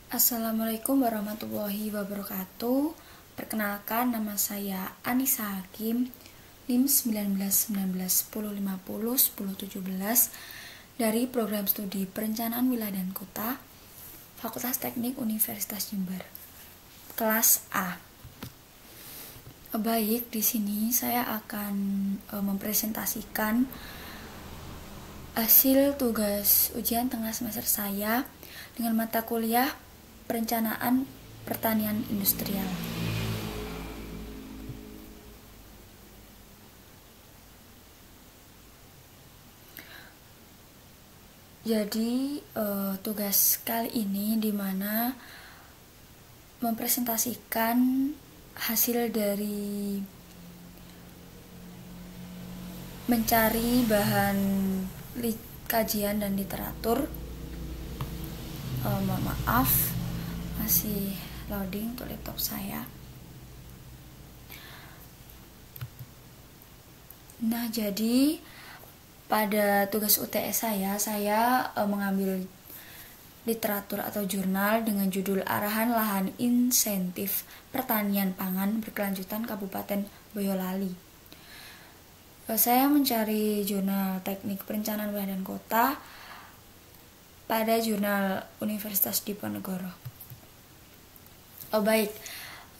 Assalamualaikum warahmatullahi wabarakatuh. Perkenalkan, nama saya Anissa Hakim, NIM 191910501017 dari Program Studi Perencanaan Wilayah dan Kota, Fakultas Teknik Universitas Jember, kelas A. Baik, di sini saya akan mempresentasikan hasil tugas ujian tengah semester saya dengan mata kuliah Perencanaan Pertanian Industrial. Jadi tugas kali ini dimana mempresentasikan hasil dari mencari bahan kajian dan literatur. Mohon maaf, masih loading untuk laptop saya. Nah, jadi pada tugas UTS saya mengambil literatur atau jurnal dengan judul Arahan Lahan Insentif Pertanian Pangan Berkelanjutan Kabupaten Boyolali. Saya mencari jurnal Teknik Perencanaan Wilayah dan Kota pada jurnal Universitas Diponegoro. Baik,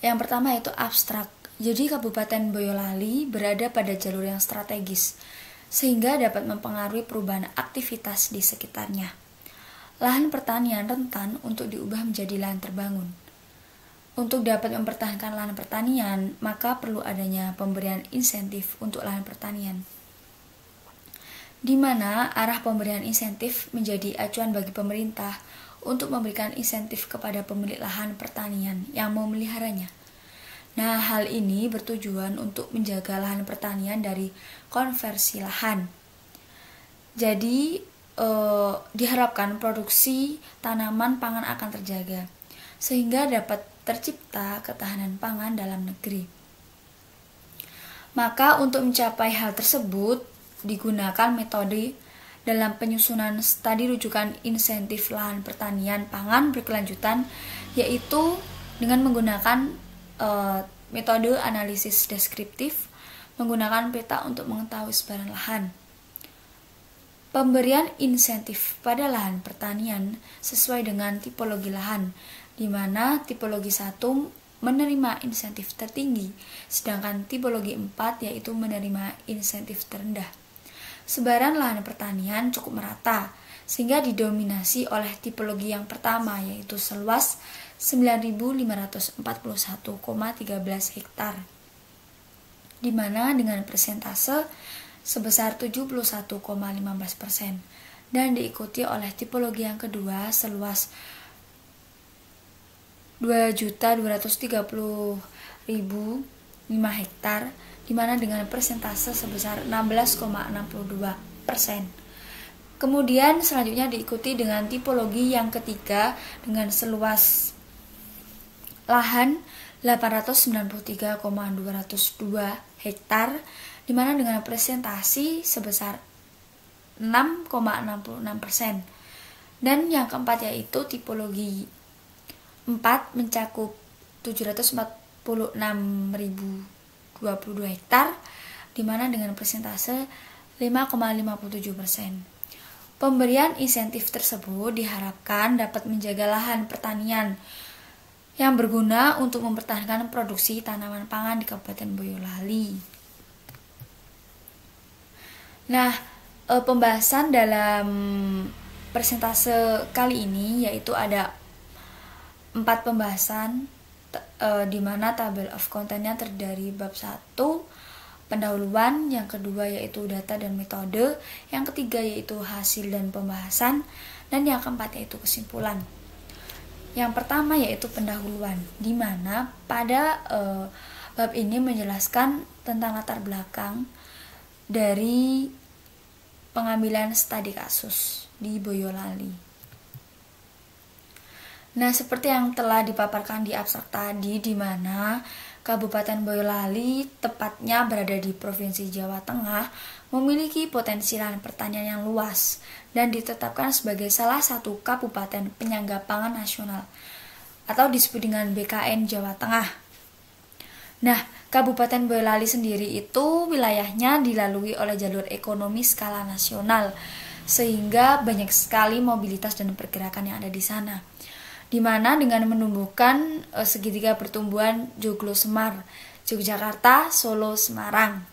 yang pertama yaitu abstrak. Jadi Kabupaten Boyolali berada pada jalur yang strategis, sehingga dapat mempengaruhi perubahan aktivitas di sekitarnya. Lahan pertanian rentan untuk diubah menjadi lahan terbangun. Untuk dapat mempertahankan lahan pertanian, maka perlu adanya pemberian insentif untuk lahan pertanian, di mana arah pemberian insentif menjadi acuan bagi pemerintah untuk memberikan insentif kepada pemilik lahan pertanian yang memeliharanya. Nah, hal ini bertujuan untuk menjaga lahan pertanian dari konversi lahan. Jadi, diharapkan produksi tanaman pangan akan terjaga, sehingga dapat tercipta ketahanan pangan dalam negeri. Maka untuk mencapai hal tersebut, digunakan metode dalam penyusunan studi rujukan insentif lahan pertanian pangan berkelanjutan, yaitu dengan menggunakan metode analisis deskriptif, menggunakan peta untuk mengetahui sebaran lahan. Pemberian insentif pada lahan pertanian sesuai dengan tipologi lahan, di mana tipologi 1 menerima insentif tertinggi, sedangkan tipologi 4 yaitu menerima insentif terendah. Sebaran lahan pertanian cukup merata, sehingga didominasi oleh tipologi yang pertama, yaitu seluas 9.541,13 hektar, di mana dengan persentase sebesar 71,15%, dan diikuti oleh tipologi yang kedua seluas 2.230.005 hektar, di mana dengan persentase sebesar 16,62%. Kemudian selanjutnya diikuti dengan tipologi yang ketiga dengan seluas lahan 893,202 hektar, di mana dengan presentasi sebesar 6,66%. Dan yang keempat yaitu tipologi 4 mencakup 746.022 hektar, di mana dengan persentase 5,57%. Pemberian insentif tersebut diharapkan dapat menjaga lahan pertanian yang berguna untuk mempertahankan produksi tanaman pangan di Kabupaten Boyolali. Nah, pembahasan dalam persentase kali ini yaitu ada 4 pembahasan, di mana tabel of content-nya terdiri dari bab 1 pendahuluan, yang kedua yaitu data dan metode, yang ketiga yaitu hasil dan pembahasan, dan yang keempat yaitu kesimpulan. Yang pertama yaitu pendahuluan, di mana pada bab ini menjelaskan tentang latar belakang dari pengambilan studi kasus di Boyolali. Nah, seperti yang telah dipaparkan di abstrak tadi, di mana Kabupaten Boyolali, tepatnya berada di Provinsi Jawa Tengah, memiliki potensi lahan pertanian yang luas dan ditetapkan sebagai salah satu kabupaten penyangga pangan nasional atau disebut dengan BKN Jawa Tengah. Nah, Kabupaten Boyolali sendiri itu wilayahnya dilalui oleh jalur ekonomi skala nasional, sehingga banyak sekali mobilitas dan pergerakan yang ada di sana. Di mana dengan menumbuhkan segitiga pertumbuhan Joglo Semar, Yogyakarta, Solo, Semarang.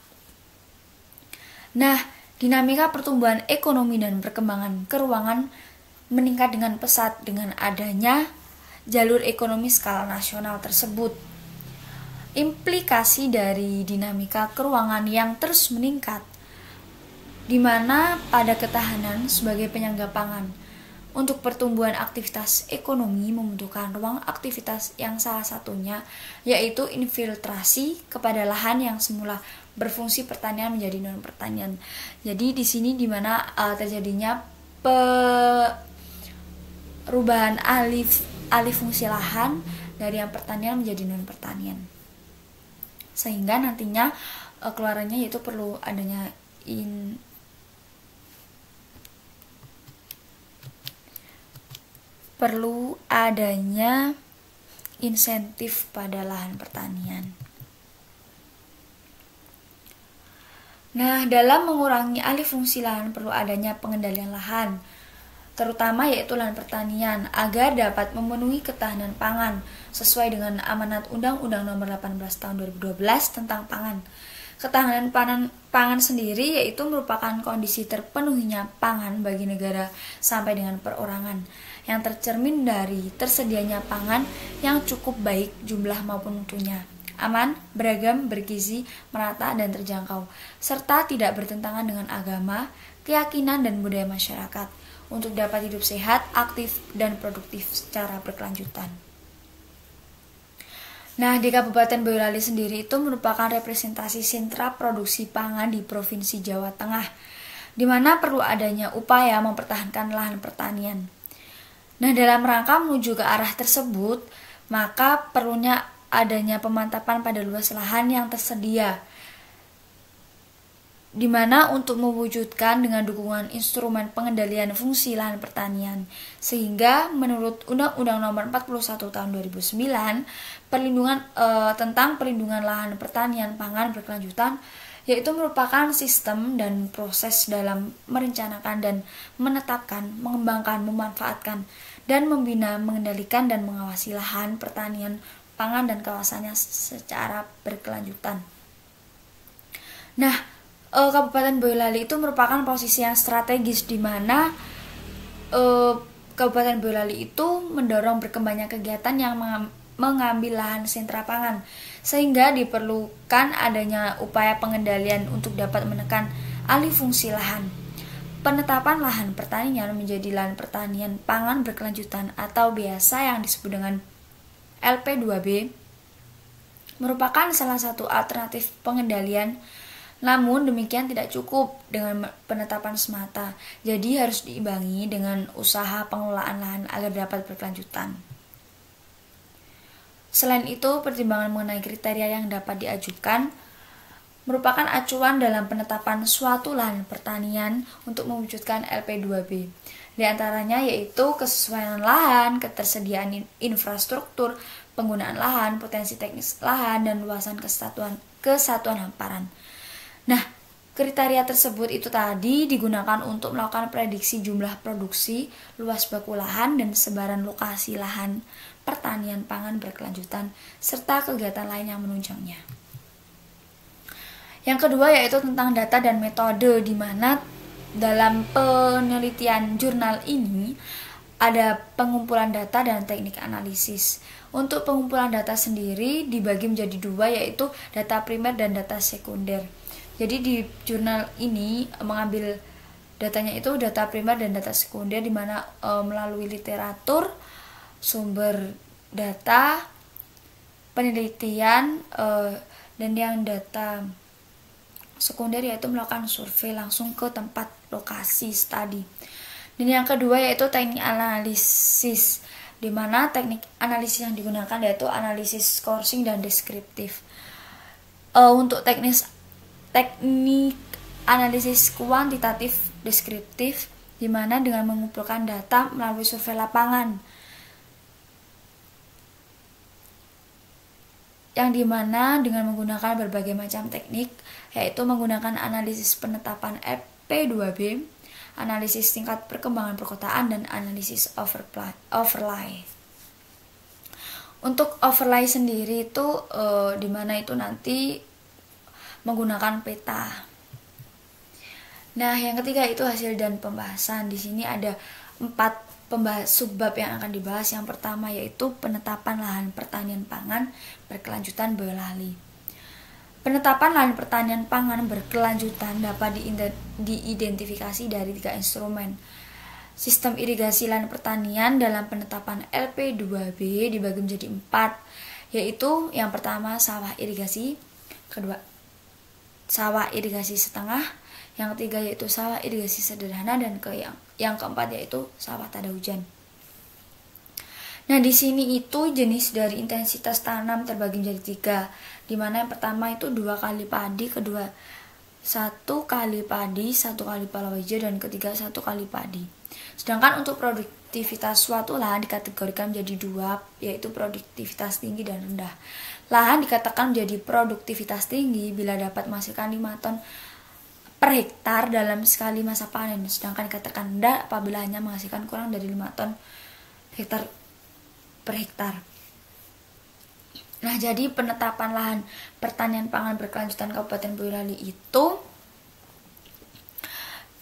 Nah, dinamika pertumbuhan ekonomi dan perkembangan keuangan meningkat dengan pesat dengan adanya jalur ekonomi skala nasional tersebut. Implikasi dari dinamika keuangan yang terus meningkat, di mana pada ketahanan sebagai penyangga pangan untuk pertumbuhan aktivitas ekonomi membutuhkan ruang aktivitas yang salah satunya yaitu infiltrasi kepada lahan yang semula berfungsi pertanian menjadi non pertanian. Jadi di sini di mana terjadinya perubahan alih fungsi lahan dari yang pertanian menjadi non pertanian. Sehingga nantinya keluarannya yaitu perlu adanya insentif pada lahan pertanian. Nah, dalam mengurangi alih fungsi lahan perlu adanya pengendalian lahan, terutama yaitu lahan pertanian, agar dapat memenuhi ketahanan pangan sesuai dengan amanat Undang-Undang Nomor 18 Tahun 2012 tentang pangan. Ketahanan pangan sendiri yaitu merupakan kondisi terpenuhinya pangan bagi negara sampai dengan perorangan, yang tercermin dari tersedianya pangan yang cukup baik jumlah maupun mutunya, aman, beragam, bergizi, merata, dan terjangkau, serta tidak bertentangan dengan agama, keyakinan, dan budaya masyarakat, untuk dapat hidup sehat, aktif, dan produktif secara berkelanjutan. Nah, di Kabupaten Boyolali sendiri itu merupakan representasi sentra produksi pangan di Provinsi Jawa Tengah, di mana perlu adanya upaya mempertahankan lahan pertanian. Nah, dalam rangka menuju ke arah tersebut, maka perlunya adanya pemantapan pada luas lahan yang tersedia, di mana untuk mewujudkan dengan dukungan instrumen pengendalian fungsi lahan pertanian, sehingga menurut Undang-Undang Nomor 41 Tahun 2009 tentang perlindungan lahan pertanian pangan berkelanjutan, yaitu merupakan sistem dan proses dalam merencanakan dan menetapkan, mengembangkan, memanfaatkan, dan membina, mengendalikan, dan mengawasi lahan pertanian pangan dan kawasannya secara berkelanjutan. Nah, Kabupaten Boyolali itu merupakan posisi yang strategis di mana Kabupaten Boyolali itu mendorong berkembangnya kegiatan yang mengambil lahan sentra pangan, sehingga diperlukan adanya upaya pengendalian untuk dapat menekan alih fungsi lahan. Penetapan lahan pertanian menjadi lahan pertanian pangan berkelanjutan atau biasa yang disebut dengan LP2B merupakan salah satu alternatif pengendalian. Namun demikian tidak cukup dengan penetapan semata, jadi harus diimbangi dengan usaha pengelolaan lahan agar dapat berkelanjutan. Selain itu, pertimbangan mengenai kriteria yang dapat diajukan merupakan acuan dalam penetapan suatu lahan pertanian untuk mewujudkan LP2B. Di antaranya yaitu kesesuaian lahan, ketersediaan infrastruktur, penggunaan lahan, potensi teknis lahan, dan luasan kesatuan hamparan. Nah, kriteria tersebut itu tadi digunakan untuk melakukan prediksi jumlah produksi, luas baku lahan, dan sebaran lokasi lahan pertanian pangan berkelanjutan, serta kegiatan lain yang menunjangnya. Yang kedua yaitu tentang data dan metode, di mana dalam penelitian jurnal ini ada pengumpulan data dan teknik analisis. Untuk pengumpulan data sendiri dibagi menjadi dua, yaitu data primer dan data sekunder. Jadi di jurnal ini mengambil datanya itu data primer dan data sekunder, di mana melalui literatur, sumber data, penelitian, dan yang data sekunder yaitu melakukan survei langsung ke tempat lokasi studi. Dan yang kedua yaitu teknik analisis, di mana teknik analisis yang digunakan yaitu analisis skorsing dan deskriptif. Untuk teknik analisis kuantitatif deskriptif, di mana dengan mengumpulkan data melalui survei lapangan. yang dimana dengan menggunakan berbagai macam teknik, yaitu menggunakan analisis penetapan LP2B, analisis tingkat perkembangan perkotaan, dan analisis overlay. Untuk overlay sendiri itu dimana itu nanti menggunakan peta. Nah, yang ketiga itu hasil dan pembahasan. Di sini ada 4 subbab yang akan dibahas. Yang pertama yaitu penetapan lahan pertanian pangan berkelanjutan Boyolali. Penetapan lahan pertanian pangan berkelanjutan dapat diidentifikasi dari 3 instrumen. Sistem irigasi lahan pertanian dalam penetapan LP2B dibagi menjadi 4, yaitu yang pertama sawah irigasi, kedua sawah irigasi setengah, yang ketiga yaitu sawah irigasi sederhana, dan yang keempat yaitu sawah tada hujan. Nah, di sini itu jenis dari intensitas tanam terbagi menjadi 3, di mana yang pertama itu 2 kali padi, kedua 1 kali padi, 1 kali palawija, dan ketiga 1 kali padi. Sedangkan untuk produktivitas suatu lahan dikategorikan menjadi 2, yaitu produktivitas tinggi dan rendah. Lahan dikatakan menjadi produktivitas tinggi bila dapat menghasilkan 5 ton per hektar dalam sekali masa panen, sedangkan dikatakan rendah apabila hanya menghasilkan kurang dari 5 ton per hektar. Nah, jadi penetapan lahan pertanian pangan berkelanjutan Kabupaten Boyolali itu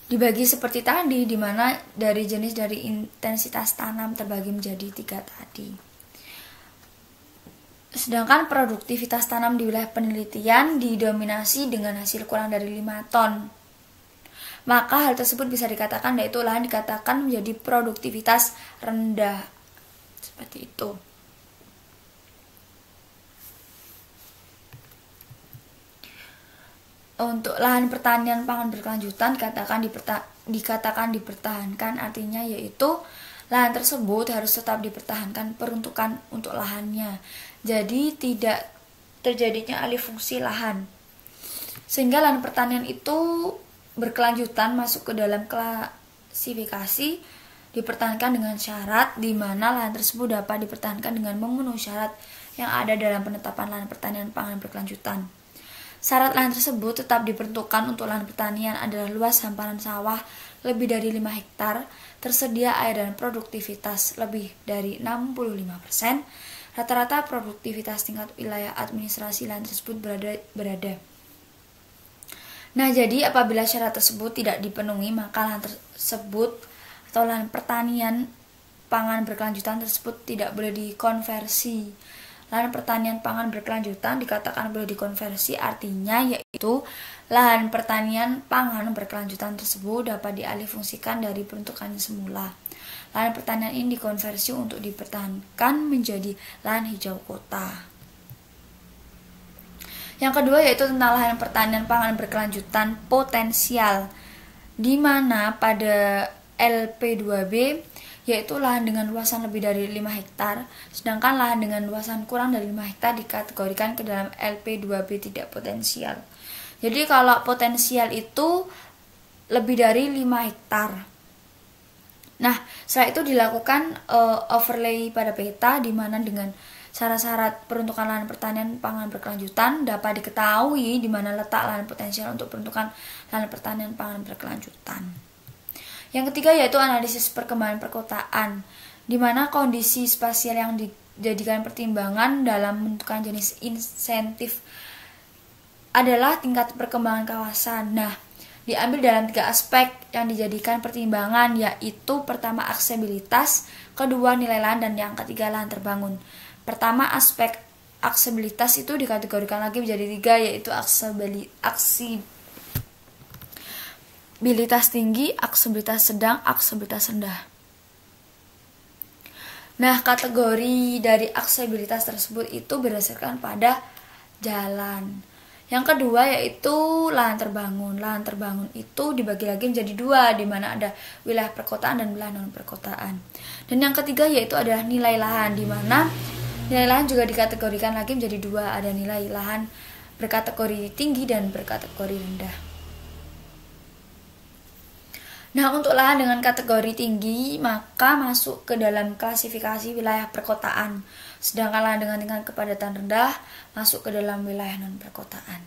dibagi seperti tadi, di mana dari jenis dari intensitas tanam terbagi menjadi 3 tadi. Sedangkan produktivitas tanam di wilayah penelitian didominasi dengan hasil kurang dari 5 ton. Maka hal tersebut bisa dikatakan yaitu lahan dikatakan menjadi produktivitas rendah. Seperti itu. Untuk lahan pertanian pangan berkelanjutan dikatakan dipertahankan, artinya yaitu lahan tersebut harus tetap dipertahankan peruntukan untuk lahannya. Jadi tidak terjadinya alih fungsi lahan. Sehingga lahan pertanian itu berkelanjutan masuk ke dalam klasifikasi dipertahankan dengan syarat, di mana lahan tersebut dapat dipertahankan dengan memenuhi syarat yang ada dalam penetapan lahan pertanian pangan berkelanjutan. Syarat lahan tersebut tetap diperuntukkan untuk lahan pertanian adalah luas hamparan sawah lebih dari 5 hektar, tersedia air dan produktivitas lebih dari 65%, rata-rata produktivitas tingkat wilayah administrasi lahan tersebut berada. Nah, jadi apabila syarat tersebut tidak dipenuhi, maka lahan tersebut atau lahan pertanian pangan berkelanjutan tersebut tidak boleh dikonversi. Lahan pertanian pangan berkelanjutan dikatakan boleh dikonversi, artinya yaitu lahan pertanian pangan berkelanjutan tersebut dapat dialihfungsikan dari peruntukannya semula. Lahan pertanian ini dikonversi untuk dipertahankan menjadi lahan hijau kota. Yang kedua yaitu tentang lahan pertanian pangan berkelanjutan potensial, di mana pada LP2B yaitu lahan dengan luasan lebih dari 5 hektar, sedangkan lahan dengan luasan kurang dari 5 hektar dikategorikan ke dalam LP2B tidak potensial. Jadi kalau potensial itu lebih dari 5 hektar. Nah, setelah itu dilakukan overlay pada peta, di mana dengan syarat-syarat peruntukan lahan pertanian pangan berkelanjutan dapat diketahui di mana letak lahan potensial untuk peruntukan lahan pertanian pangan berkelanjutan. Yang ketiga yaitu analisis perkembangan perkotaan, di mana kondisi spasial yang dijadikan pertimbangan dalam menentukan jenis insentif adalah tingkat perkembangan kawasan. Nah, diambil dalam 3 aspek yang dijadikan pertimbangan, yaitu pertama aksesibilitas, kedua nilai lahan, dan yang ketiga lahan terbangun. Pertama, aspek aksesibilitas itu dikategorikan lagi menjadi 3, yaitu aksesibilitas tinggi, aksesibilitas sedang, aksesibilitas rendah. Nah, kategori dari aksesibilitas tersebut itu berdasarkan pada jalan. Yang kedua yaitu lahan terbangun. Lahan terbangun itu dibagi lagi menjadi 2, di mana ada wilayah perkotaan dan wilayah non perkotaan. Dan yang ketiga yaitu adalah nilai lahan, di mana nilai lahan juga dikategorikan lagi menjadi 2, ada nilai lahan berkategori tinggi dan berkategori rendah. Nah, untuk lahan dengan kategori tinggi maka masuk ke dalam klasifikasi wilayah perkotaan. Sedangkan lahan dengan tingkat kepadatan rendah masuk ke dalam wilayah non perkotaan.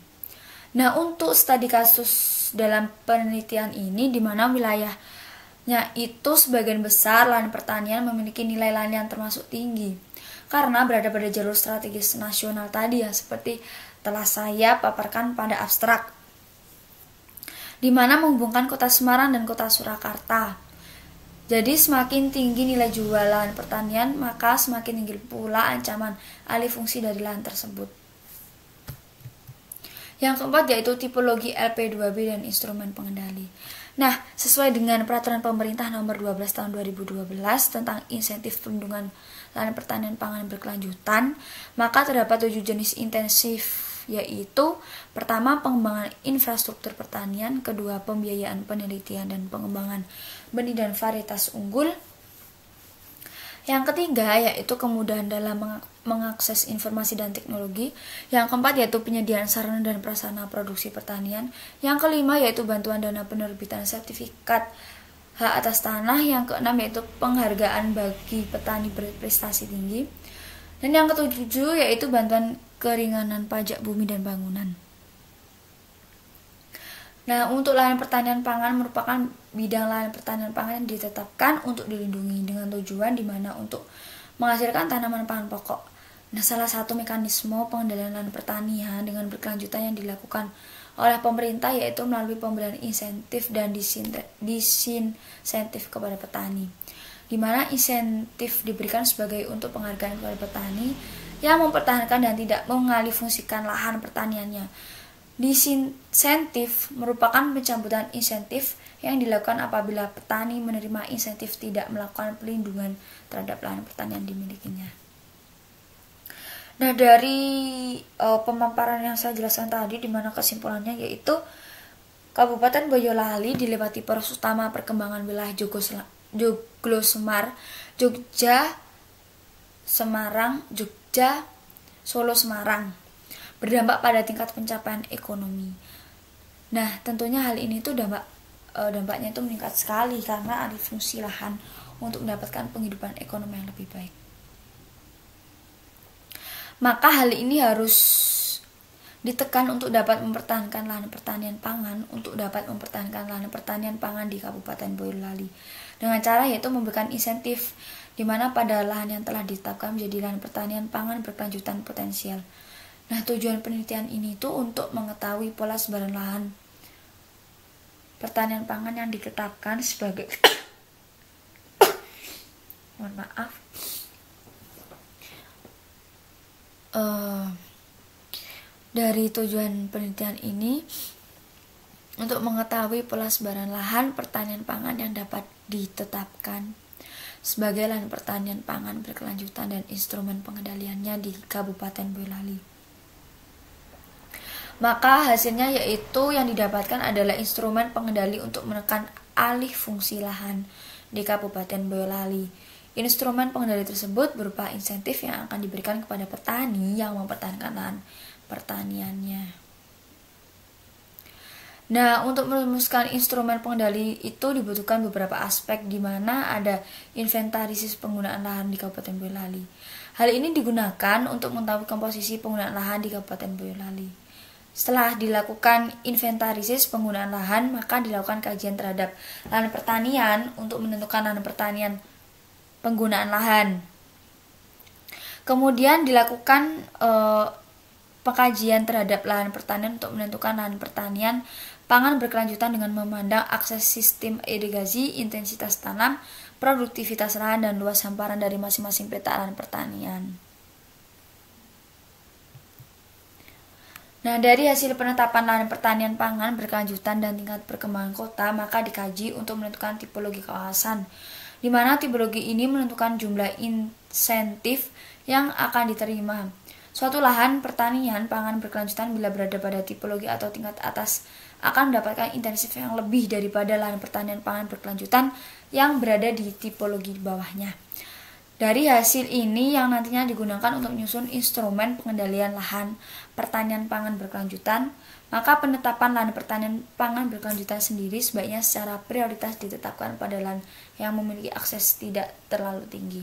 Nah, untuk studi kasus dalam penelitian ini di mana wilayahnya itu sebagian besar lahan pertanian memiliki nilai lahan yang termasuk tinggi karena berada pada jalur strategis nasional tadi yang seperti telah saya paparkan pada abstrak, di mana menghubungkan kota Semarang dan kota Surakarta. Jadi semakin tinggi nilai jual lahan pertanian, maka semakin tinggi pula ancaman alih fungsi dari lahan tersebut. Yang keempat yaitu tipologi LP2B dan instrumen pengendali. Nah, sesuai dengan peraturan pemerintah nomor 12 tahun 2012 tentang insentif perlindungan lahan pertanian pangan berkelanjutan, maka terdapat 7 jenis intensif, yaitu pertama pengembangan infrastruktur pertanian, kedua pembiayaan penelitian dan pengembangan benih dan varietas unggul, yang ketiga yaitu kemudahan dalam mengakses informasi dan teknologi, yang keempat yaitu penyediaan sarana dan prasarana produksi pertanian, yang kelima yaitu bantuan dana penerbitan sertifikat hak atas tanah, yang keenam yaitu penghargaan bagi petani berprestasi tinggi, dan yang ketujuh yaitu bantuan keringanan pajak bumi dan bangunan. Nah, untuk lahan pertanian pangan merupakan bidang lahan pertanian pangan yang ditetapkan untuk dilindungi dengan tujuan di mana untuk menghasilkan tanaman pangan pokok. Nah, salah satu mekanisme pengendalian lahan pertanian dengan berkelanjutan yang dilakukan oleh pemerintah yaitu melalui pemberian insentif dan disinsentif kepada petani, di mana insentif diberikan sebagai untuk penghargaan kepada petani yang mempertahankan dan tidak mengalihfungsikan lahan pertaniannya. Disinsentif merupakan pencabutan insentif yang dilakukan apabila petani menerima insentif tidak melakukan pelindungan terhadap lahan pertanian dimilikinya. Nah, dari pemaparan yang saya jelaskan tadi, di mana kesimpulannya yaitu Kabupaten Boyolali dilewati poros utama perkembangan wilayah Joglosemar, Jogja, Semarang, Jogja, Solo, Semarang, berdampak pada tingkat pencapaian ekonomi. Nah, tentunya hal ini tuh dampaknya itu meningkat sekali karena alih fungsi lahan untuk mendapatkan penghidupan ekonomi yang lebih baik. Maka hal ini harus ditekan untuk dapat mempertahankan lahan pertanian pangan di Kabupaten Boyolali dengan cara yaitu memberikan insentif di mana pada lahan yang telah ditetapkan menjadi lahan pertanian pangan berkelanjutan potensial. Nah, tujuan penelitian ini tuh untuk mengetahui pola sebaran lahan pertanian pangan yang ditetapkan sebagai dari tujuan penelitian ini untuk mengetahui pola sebaran lahan pertanian pangan yang dapat ditetapkan sebagai lahan pertanian pangan berkelanjutan dan instrumen pengendaliannya di Kabupaten Boyolali. Maka hasilnya yaitu yang didapatkan adalah instrumen pengendali untuk menekan alih fungsi lahan di Kabupaten Boyolali. Instrumen pengendali tersebut berupa insentif yang akan diberikan kepada petani yang mempertahankan lahan pertaniannya. Nah, untuk merumuskan instrumen pengendali itu dibutuhkan beberapa aspek, di mana ada inventarisasi penggunaan lahan di Kabupaten Boyolali. Hal ini digunakan untuk mengetahui komposisi penggunaan lahan di Kabupaten Boyolali. Setelah dilakukan inventarisasi penggunaan lahan, maka dilakukan kajian terhadap lahan pertanian untuk menentukan lahan pertanian penggunaan lahan. Kemudian dilakukan pengkajian terhadap lahan pertanian untuk menentukan lahan pertanian pangan berkelanjutan dengan memandang akses sistem irigasi, intensitas tanam, produktivitas lahan, dan luas hamparan dari masing-masing peta lahan pertanian. Nah, dari hasil penetapan lahan pertanian pangan berkelanjutan dan tingkat perkembangan kota, maka dikaji untuk menentukan tipologi kawasan, di mana tipologi ini menentukan jumlah insentif yang akan diterima. Suatu lahan pertanian pangan berkelanjutan bila berada pada tipologi atau tingkat atas akan mendapatkan insentif yang lebih daripada lahan pertanian pangan berkelanjutan yang berada di tipologi di bawahnya. Dari hasil ini yang nantinya digunakan untuk menyusun instrumen pengendalian lahan pertanian pangan berkelanjutan, Maka penetapan lahan pertanian pangan berkelanjutan sendiri sebaiknya secara prioritas ditetapkan pada lahan yang memiliki akses tidak terlalu tinggi.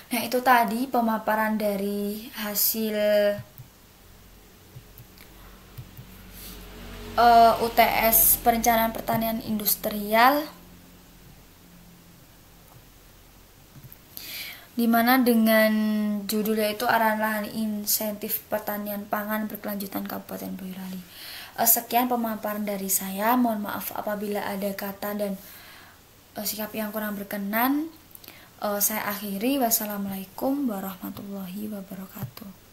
Nah, itu tadi pemaparan dari hasil UTS Perencanaan Pertanian Industrial, dimana dengan judulnya itu arahan lahan insentif pertanian pangan berkelanjutan Kabupaten Boyolali. Sekian pemaparan dari saya, mohon maaf apabila ada kata dan sikap yang kurang berkenan. Saya akhiri, wassalamualaikum warahmatullahi wabarakatuh.